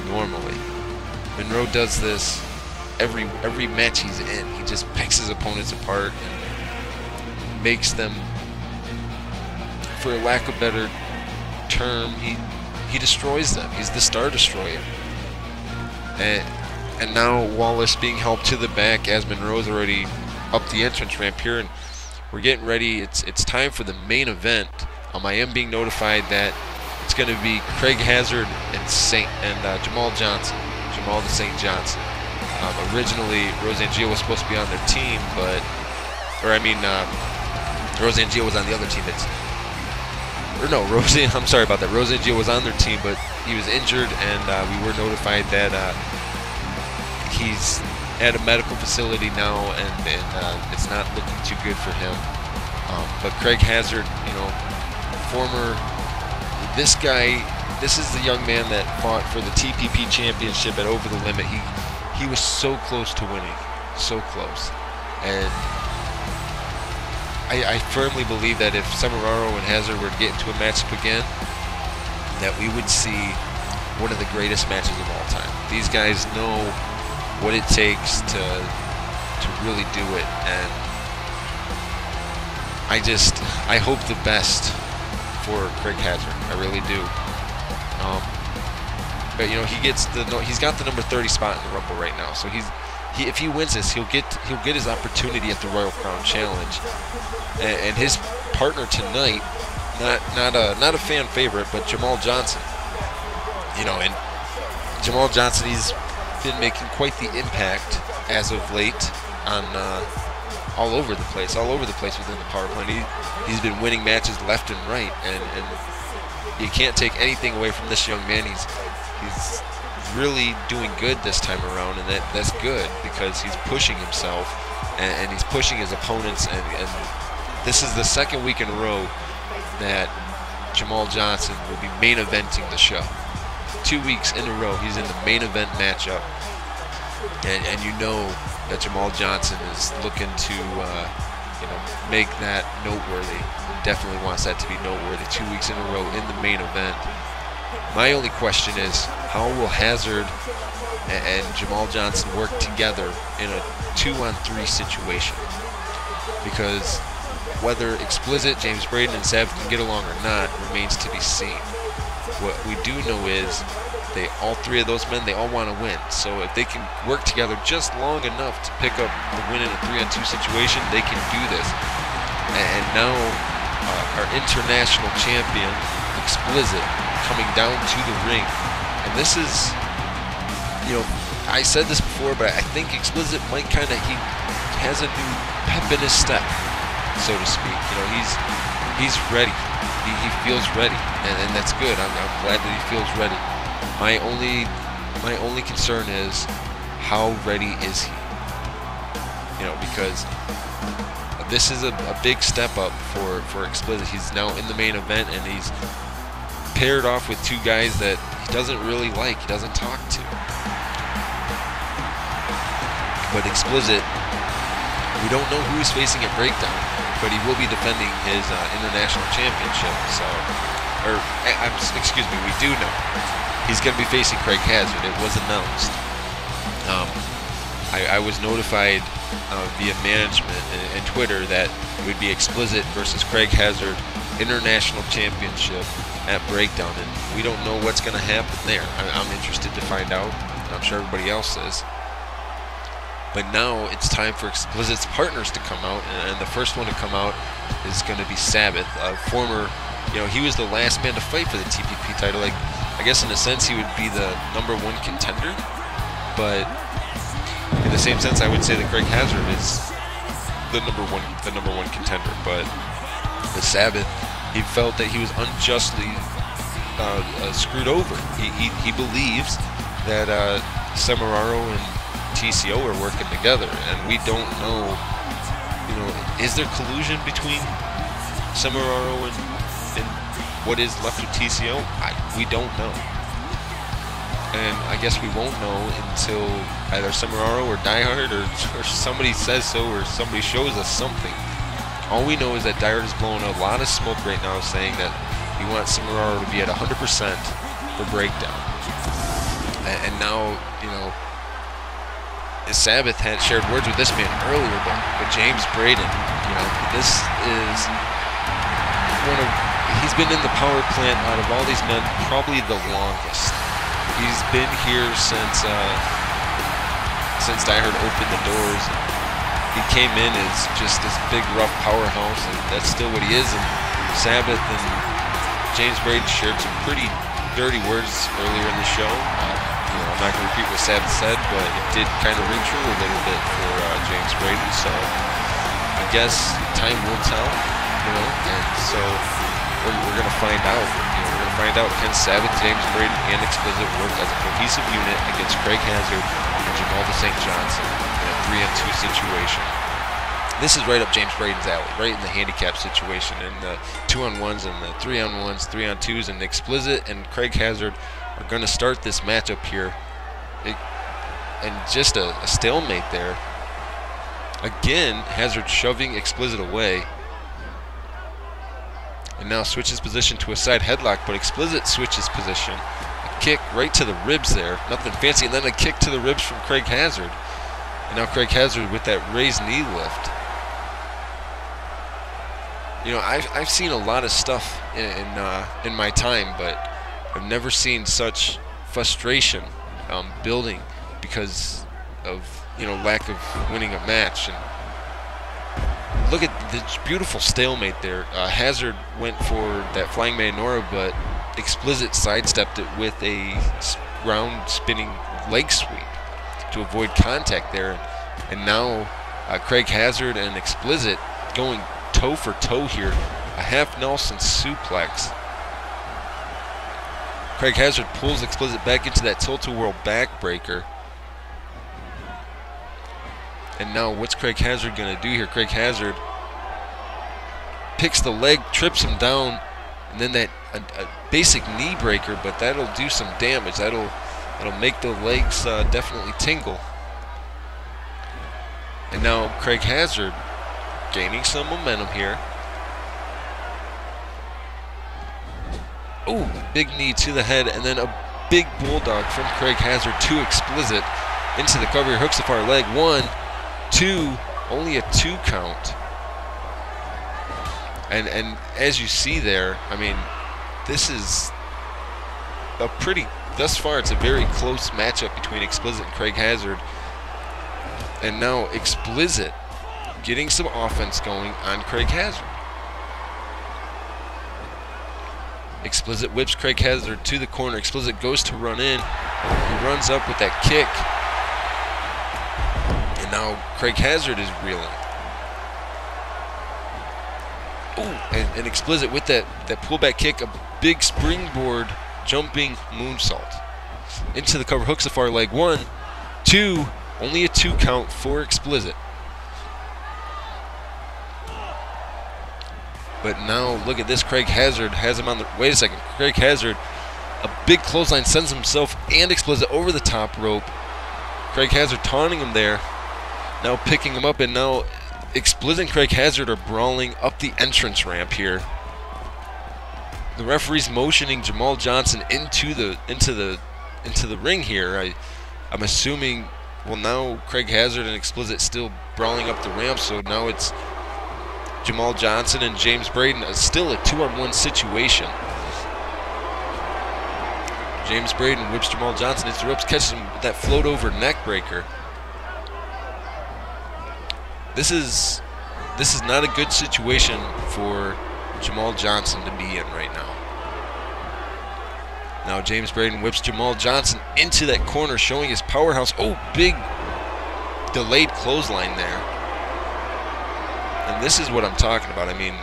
normally. Monroe does this every match he's in. He just picks his opponents apart. makes them, for lack of a better term, he destroys them. He's the Star Destroyer. And now Wallace being helped to the back as Monroe's already up the entrance ramp here, and we're getting ready. It's time for the main event. I am being notified that it's going to be Craig Hazard and Jamal Johnson, Jamal the Saint Johnson. Originally, Roseanne Gio was supposed to be on their team, Roseanne Gio was on the other team. I'm sorry about that. Roseanne Gio was on their team, but he was injured, and we were notified that he's at a medical facility now, and it's not looking too good for him. But Craig Hazard, this is the young man that fought for the TPP championship at Over the Limit. He was so close to winning, so close. And I firmly believe that if Semeraro and Hazard were to get into a matchup again, that we would see one of the greatest matches of all time. These guys know what it takes to really do it, and I hope the best for Craig Hazard. I really do. But he's got the number 30 spot in the Rumble right now. So if he wins this, he'll get his opportunity at the Royal Crown Challenge. And his partner tonight, not a fan favorite, but Jamal Johnson. And Jamal Johnson, he's been making quite the impact as of late on all over the place within the power plant. He's been winning matches left and right, and you can't take anything away from this young man. He's really doing good this time around, and that's good because he's pushing himself and he's pushing his opponents, and this is the second week in a row that Jamal Johnson will be main eventing the show. 2 weeks in a row he's in the main event matchup, and you know that Jamal Johnson is looking to make that noteworthy. Definitely wants that to be noteworthy. 2 weeks in a row in the main event. My only question is, how will Hazard and Jamal Johnson work together in a 2-on-3 situation? Because whether Explicit, James Braden, and Sav can get along or not remains to be seen. What we do know is all three of those men, they all want to win. So if they can work together just long enough to pick up the win in a 3-on-2 situation, they can do this. And now our international champion, Explicit, coming down to the ring. And this is, I said this before, but I think Explicit might he has a new pep in his step, so to speak. He's ready. He feels ready, and that's good. I'm glad that he feels ready. My only concern is, how ready is he? Because this is a big step up for Explicit. He's now in the main event, and he's paired off with two guys that he doesn't really like, he doesn't talk to. But Explicit, we don't know who he's facing at Breakdown, but he will be defending his international championship. We do know he's going to be facing Craig Hazard. It was announced. I was notified via management and Twitter that it would be Explicit versus Craig Hazard international championship at Breakdown, and we don't know what's going to happen there. I'm interested to find out. I'm sure everybody else is. But now it's time for Explicit's partners to come out, and the first one to come out is going to be Sabbath, a former, he was the last man to fight for the TPP title. I guess in a sense he would be the #1 contender, but in the same sense I would say that Craig Hazard is the number one contender. But the Sabbath, he felt that he was unjustly screwed over. He believes that Semeraro and TCO are working together, and we don't know, is there collusion between Semeraro and what is left of TCO? We don't know. And I guess we won't know until either Semeraro or Diehard or somebody says so, or somebody shows us something. All we know is that Diehard is blowing a lot of smoke right now, saying that he wants Semeraro to be at 100% for Breakdown. And now, Sabbath had shared words with this man earlier, but James Braden, You know, this is he's been in the power plant out of all these men probably the longest. He's been here since Die Hard opened the doors. He came in as just this big rough powerhouse, and that's still what he is. And Sabbath and James Braden shared some pretty dirty words earlier in the show. You know, I'm not going to repeat what Sabbath said, but it did kind of ring true a little bit for James Braden. So I guess time will tell, you know, and so we're going to find out. You know, we're going to find out can Sabbath, James Braden, and Explicit work as a cohesive unit against Craig Hazard and Jamal St. Johnson in a 3-on-2 situation. This is right up James Braden's alley, right in the handicap situation, in the 2-on-1s and the 3-on-1s, 3-on-2s, and Explicit and Craig Hazard are going to start this matchup here. And just a stalemate there. Again, Hazard shoving Explicit away. And now switches position to a side headlock, but Explicit switches position. A kick right to the ribs there, nothing fancy, and then a kick to the ribs from Craig Hazard. And now Craig Hazard with that raised knee lift. You know, I've seen a lot of stuff in my time, but I've never seen such frustration building because of, you know, lack of winning a match. And look at this beautiful stalemate there. Hazard went for that flying Mayonora, but Explicit sidestepped it with a round spinning leg sweep to avoid contact there. And now Craig Hazard and Explicit going toe for toe here. A half Nelson suplex. Craig Hazard pulls Explicit back into that tilt-a-whirl backbreaker. And now what's Craig Hazard going to do here? Craig Hazard picks the leg, trips him down, and then that a basic knee breaker, but that'll do some damage. That'll make the legs definitely tingle. And now Craig Hazard gaining some momentum here. Ooh, big knee to the head, and then a big bulldog from Craig Hazard to Explicit into the cover. Hooks the far leg. 1, 2, only a 2 count. And as you see there, I mean, this is a pretty, thus far it's a very close matchup between Explicit and Craig Hazard. And now Explicit getting some offense going on Craig Hazard. Explicit whips Craig Hazard to the corner. Explicit goes to run in. He runs up with that kick. And now Craig Hazard is reeling. Ooh, and Explicit with that pullback kick, a big springboard jumping moonsault. Into the cover, hooks the far leg. 1, 2, only a 2 count for Explicit. But now look at this, Craig Hazard has him on the, wait a second, Craig Hazard, a big clothesline, sends himself and Explicit over the top rope. Craig Hazard taunting him there, now picking him up, and now Explicit and Craig Hazard are brawling up the entrance ramp here. The referee's motioning Jamal Johnson into the ring here. I'm assuming, well, now Craig Hazard and Explicit still brawling up the ramp, so now it's Jamal Johnson and James Braden, still a 2-on-1 situation. James Braden whips Jamal Johnson into the ropes, catches him with that float over neck breaker. This is not a good situation for Jamal Johnson to be in right now. Now James Braden whips Jamal Johnson into that corner, showing his powerhouse. Oh, big delayed clothesline there. And this is what I'm talking about. I mean,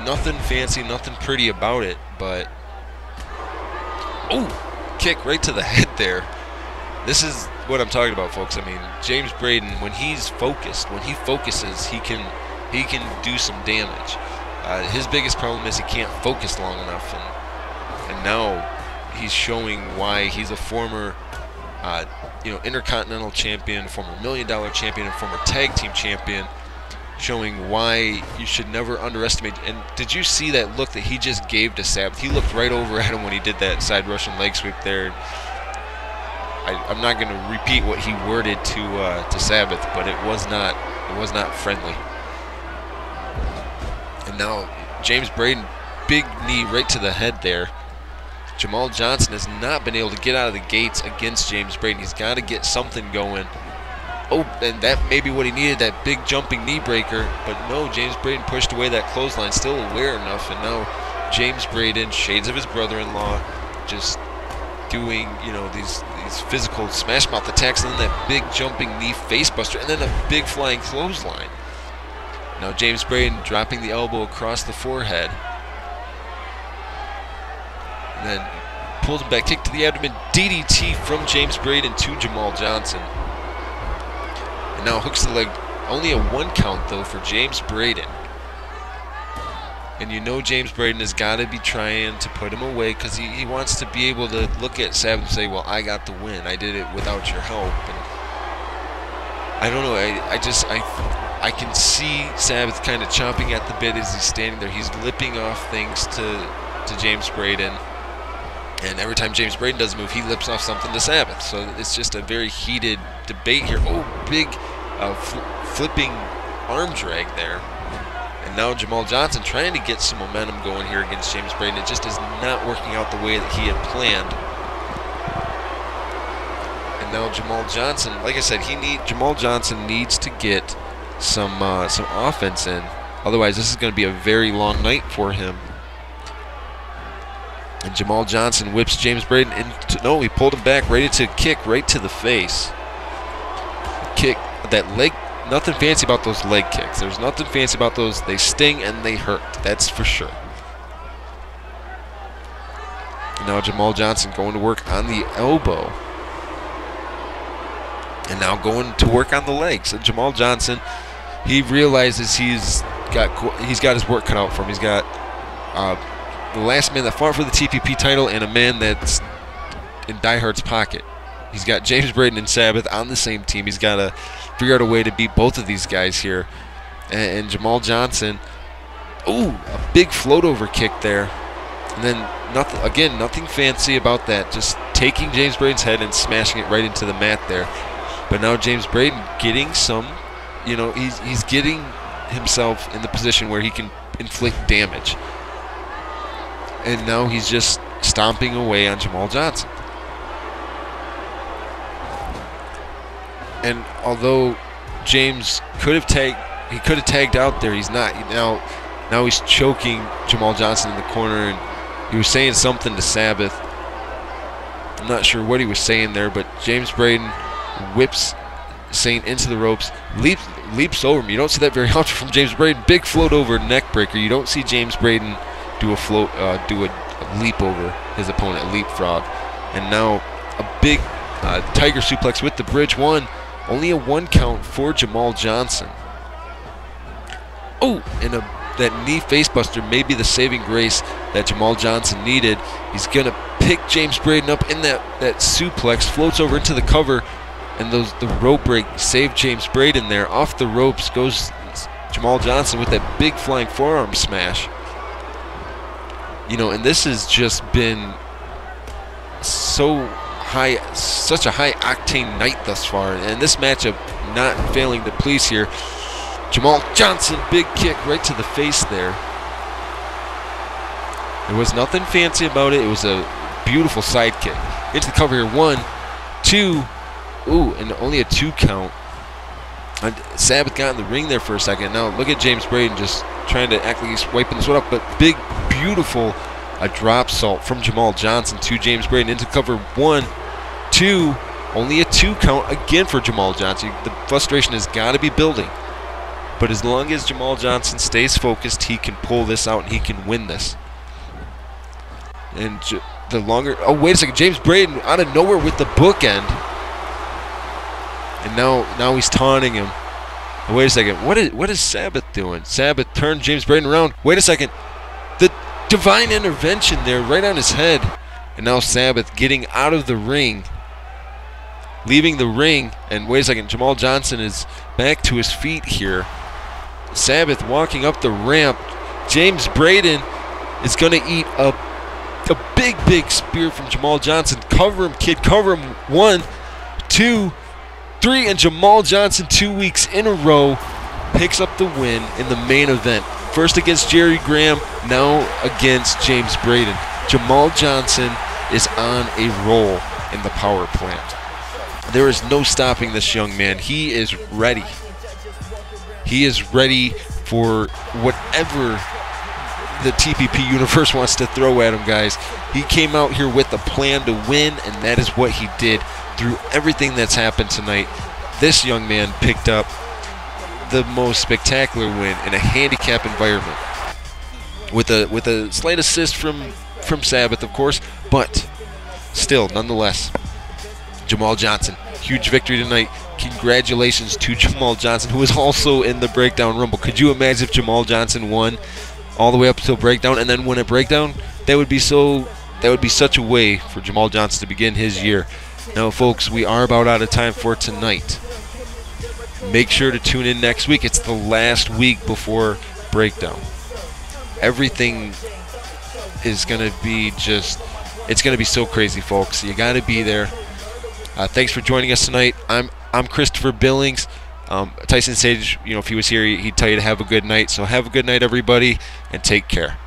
nothing fancy, nothing pretty about it, but oh, kick right to the head there. This is what I'm talking about, folks. I mean, James Braden, when he's focused, when he focuses, he can do some damage. His biggest problem is he can't focus long enough, and now he's showing why he's a former Intercontinental champion, former $1 Million champion, and former tag team champion, showing why you should never underestimate. And did you see that look that he just gave to Sabbath? He looked right over at him when he did that side Russian leg sweep there. I'm not going to repeat what he worded to Sabbath, but it was not friendly. Now, James Braden, big knee right to the head there. Jamal Johnson has not been able to get out of the gates against James Braden. He's got to get something going. Oh, and that may be what he needed, that big jumping knee breaker. But no, James Braden pushed away that clothesline, still aware enough. And now James Braden, shades of his brother-in-law, just doing, you know, these physical smash mouth attacks, and then that big jumping knee face buster, and then a big flying clothesline. Now James Braden dropping the elbow across the forehead. And then pulls him back, kick to the abdomen, DDT from James Braden to Jamal Johnson. And now hooks the leg, only a 1 count though for James Braden. And you know James Braden has got to be trying to put him away, because he wants to be able to look at Sabbath and say, well, I got the win. I did it without your help. And I don't know. I can see Sabbath kind of chomping at the bit as he's standing there. He's lipping off things to James Braden. And every time James Braden does a move, he lips off something to Sabbath. So it's just a very heated debate here. Oh, big flipping arm drag there. And now Jamal Johnson trying to get some momentum going here against James Braden. It just is not working out the way that he had planned. And now Jamal Johnson, like I said, Jamal Johnson needs to get some offense in. Otherwise, this is going to be a very long night for him. And Jamal Johnson whips James Braden into, no, he pulled him back, ready to kick right to the face. Kick, that leg. Nothing fancy about those leg kicks. There's nothing fancy about those. They sting and they hurt. That's for sure. And now Jamal Johnson going to work on the elbow. And now going to work on the legs. So Jamal Johnson, he realizes he's got his work cut out for him. He's got the last man that fought for the TPP title and a man that's in Die Hard's pocket. He's got James Braden and Sabbath on the same team. He's got to figure out a way to beat both of these guys here. And Jamal Johnson, ooh, a big float over kick there. And then nothing fancy about that. Just taking James Braden's head and smashing it right into the mat there. But now James Braden getting some, you know, he's getting himself in the position where he can inflict damage. And now he's just stomping away on Jamal Johnson. And although James could have tagged out there, he's not. Now he's choking Jamal Johnson in the corner, and he was saying something to Sabbath. I'm not sure what he was saying there, but James Braden whips Saint into the ropes, leaps over him. You don't see that very often from James Braden. Big float over neck breaker. You don't see James Braden do a leap over his opponent, a leapfrog. And now a big tiger suplex with the bridge one. Only a 1 count for Jamal Johnson. Oh, and that knee facebuster may be the saving grace that Jamal Johnson needed. He's going to pick James Braden up in that suplex, floats over into the cover, and the rope break saved James Braden there. Off the ropes goes Jamal Johnson with that big flying forearm smash. You know, and this has just been such a high octane night thus far, and this matchup not failing to please here. Jamal Johnson, big kick right to the face there. There was nothing fancy about it. It was a beautiful side kick into the cover here. 1, 2, ooh, and only a 2 count. And Sabbath got in the ring there for a second. Now look at James Braden just trying to act like he's wiping this one up, but big, beautiful drop salt from Jamal Johnson to James Braden into cover. 1, 2, only a 2 count again for Jamal Johnson. The frustration has got to be building, but as long as Jamal Johnson stays focused, he can pull this out and he can win this. And the longer, oh wait a second, James Braden out of nowhere with the bookend, and now he's taunting him. And wait a second, what is Sabbath doing? Sabbath turned James Braden around. Wait a second, the divine intervention there right on his head. And now Sabbath getting out of the ring, leaving the ring. And wait a second, Jamal Johnson is back to his feet here. Sabbath walking up the ramp. James Braden is going to eat a big spear from Jamal Johnson. Cover him, kid, cover him. 1, 2, 3, and Jamal Johnson 2 weeks in a row picks up the win in the main event First against Jerry Graham, now against James Braden. Jamal Johnson is on a roll in the power plant. There is no stopping this young man. He is ready. He is ready for whatever the TPP universe wants to throw at him, guys. He came out here with a plan to win, and that is what he did. Through everything that's happened tonight, this young man picked up the most spectacular win in a handicap environment, with a slight assist from Sabbath, of course, but still, nonetheless, Jamal Johnson, huge victory tonight. Congratulations to Jamal Johnson, who is also in the Breakdown Rumble. Could you imagine if Jamal Johnson won all the way up until Breakdown and then win a Breakdown? That would be such a way for Jamal Johnson to begin his year. Now, folks, we are about out of time for tonight. Make sure to tune in next week. It's the last week before Breakdown. Everything is going to be it's going to be so crazy, folks. You got to be there. Thanks for joining us tonight. I'm Christopher Billings. Tyson Sage, if he was here, he'd tell you to have a good night. So have a good night, everybody, and take care.